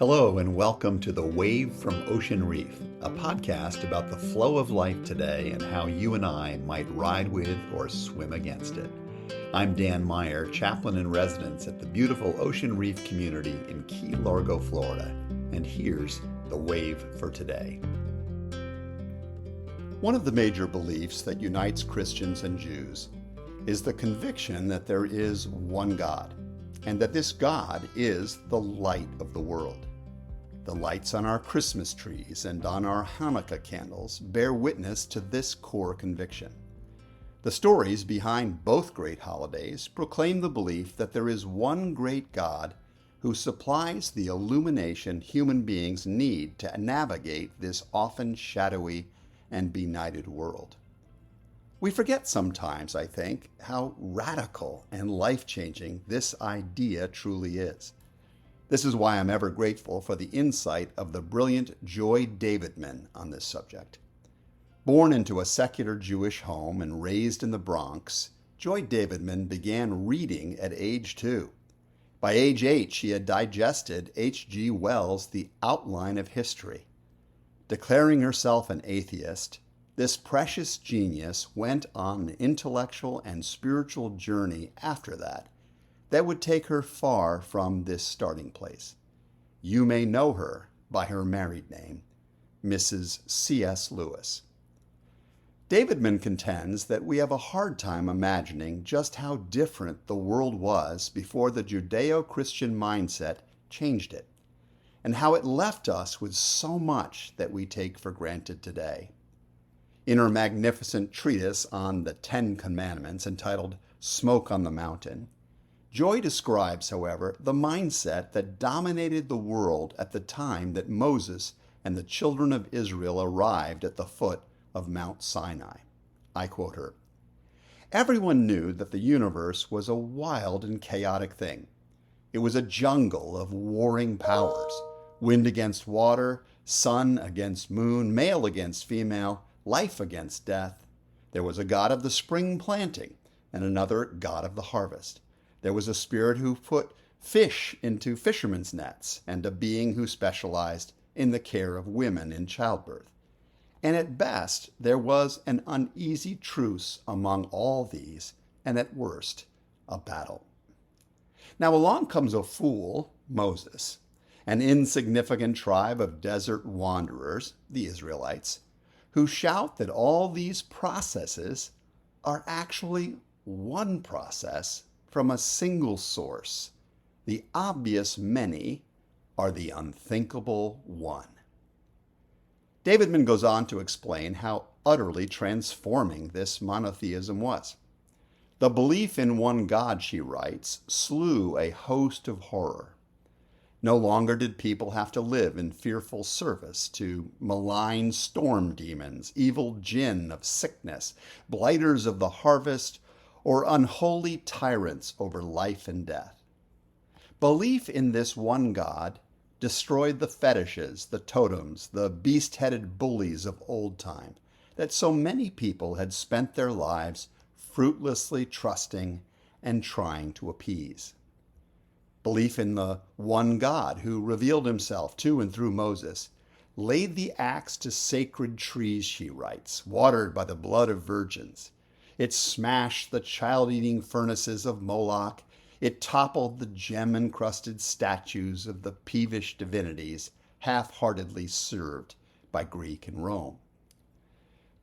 Hello and welcome to The Wave from Ocean Reef, a podcast about the flow of life today and how you and I might ride with or swim against it. I'm Dan Meyer, Chaplain-in-Residence at the beautiful Ocean Reef community in Key Largo, Florida, and here's The Wave for today. One of the major beliefs that unites Christians and Jews is the conviction that there is one God, and that this God is the light of the world. The lights on our Christmas trees and on our Hanukkah candles bear witness to this core conviction. The stories behind both great holidays proclaim the belief that there is one great God who supplies the illumination human beings need to navigate this often shadowy and benighted world. We forget sometimes, I think, how radical and life-changing this idea truly is. This is why I'm ever grateful for the insight of the brilliant Joy Davidman on this subject. Born into a secular Jewish home and raised in the Bronx, Joy Davidman began reading at age 2. By age 8, she had digested H.G. Wells' The Outline of History. Declaring herself an atheist, this precious genius went on an intellectual and spiritual journey after that would take her far from this starting place. You may know her by her married name, Mrs. C.S. Lewis. Davidman contends that we have a hard time imagining just how different the world was before the Judeo-Christian mindset changed it, and how it left us with so much that we take for granted today. In her magnificent treatise on the Ten Commandments entitled Smoke on the Mountain, Joy describes, however, the mindset that dominated the world at the time that Moses and the children of Israel arrived at the foot of Mount Sinai. I quote her, "Everyone knew that the universe was a wild and chaotic thing. It was a jungle of warring powers, wind against water, sun against moon, male against female, life against death. There was a god of the spring planting and another god of the harvest. There was a spirit who put fish into fishermen's nets and a being who specialized in the care of women in childbirth. And at best, there was an uneasy truce among all these, and at worst, a battle. Now along comes a fool, Moses, an insignificant tribe of desert wanderers, the Israelites, who shout that all these processes are actually one process from a single source. The obvious many are the unthinkable one." Davidman goes on to explain how utterly transforming this monotheism was. The belief in one God, she writes, slew a host of horror. No longer did people have to live in fearful service to malign storm demons, evil jinn of sickness, blighters of the harvest, or unholy tyrants over life and death. Belief in this one God destroyed the fetishes, the totems, the beast-headed bullies of old time that so many people had spent their lives fruitlessly trusting and trying to appease. Belief in the one God who revealed himself to and through Moses laid the axe to sacred trees, she writes, watered by the blood of virgins. It smashed the child-eating furnaces of Moloch. It toppled the gem-encrusted statues of the peevish divinities half-heartedly served by Greek and Rome.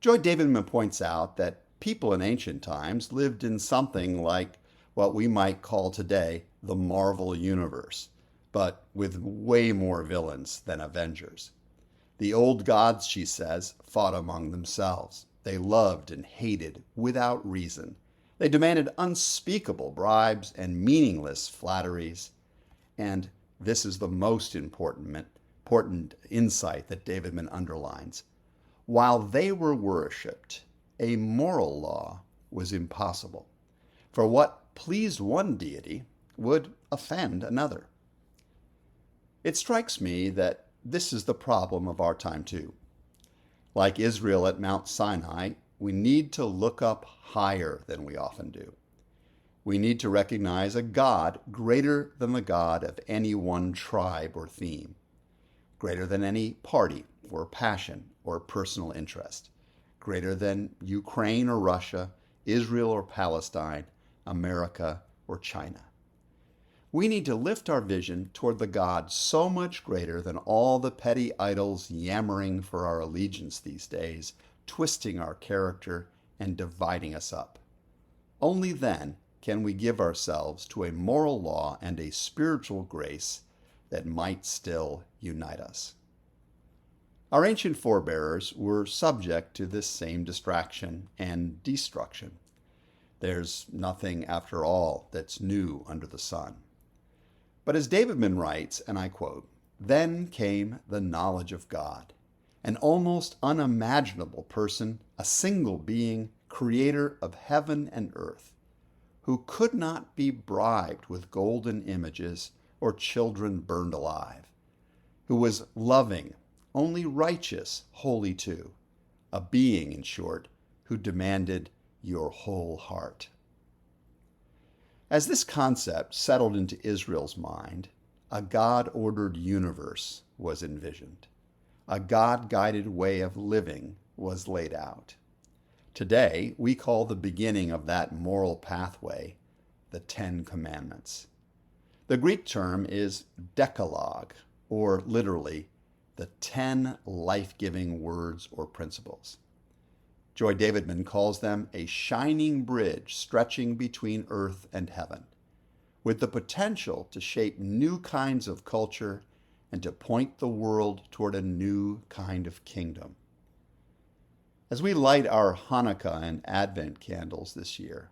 Joy Davidman points out that people in ancient times lived in something like what we might call today the Marvel Universe, but with way more villains than Avengers. The old gods, she says, fought among themselves. They loved and hated without reason. They demanded unspeakable bribes and meaningless flatteries. And this is the most important insight that Davidman underlines. While they were worshipped, a moral law was impossible. For what pleased one deity would offend another. It strikes me that this is the problem of our time too. Like Israel at Mount Sinai, we need to look up higher than we often do. We need to recognize a God greater than the God of any one tribe or theme. greater than any party or passion or personal interest, greater than Ukraine or Russia, Israel or Palestine, America or China. We need to lift our vision toward the God so much greater than all the petty idols yammering for our allegiance these days, twisting our character and dividing us up. Only then can we give ourselves to a moral law and a spiritual grace that might still unite us. Our ancient forebears were subject to this same distraction and destruction. There's nothing, after all, that's new under the sun. But as Davidman writes, and I quote, "Then came the knowledge of God, an almost unimaginable person, a single being, creator of heaven and earth, who could not be bribed with golden images or children burned alive, who was loving, only righteous, holy too, a being, in short, who demanded your whole heart." As this concept settled into Israel's mind, a God-ordered universe was envisioned. A God-guided way of living was laid out. Today, we call the beginning of that moral pathway the Ten Commandments. The Greek term is decalogue, or literally, the 10 life-giving words or principles. Joy Davidman calls them a shining bridge stretching between earth and heaven, with the potential to shape new kinds of culture and to point the world toward a new kind of kingdom. As we light our Hanukkah and Advent candles this year,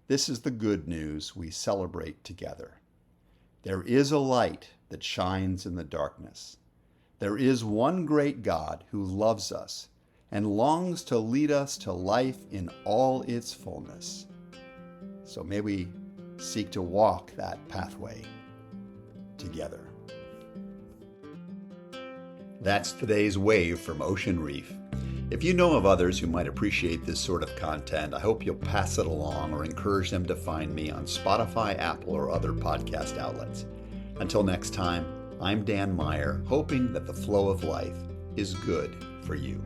this is the good news we celebrate together. There is a light that shines in the darkness. There is one great God who loves us and longs to lead us to life in all its fullness. So may we seek to walk that pathway together. That's today's Wave from Ocean Reef. If you know of others who might appreciate this sort of content, I hope you'll pass it along or encourage them to find me on Spotify, Apple, or other podcast outlets. Until next time, I'm Dan Meyer, hoping that the flow of life is good for you.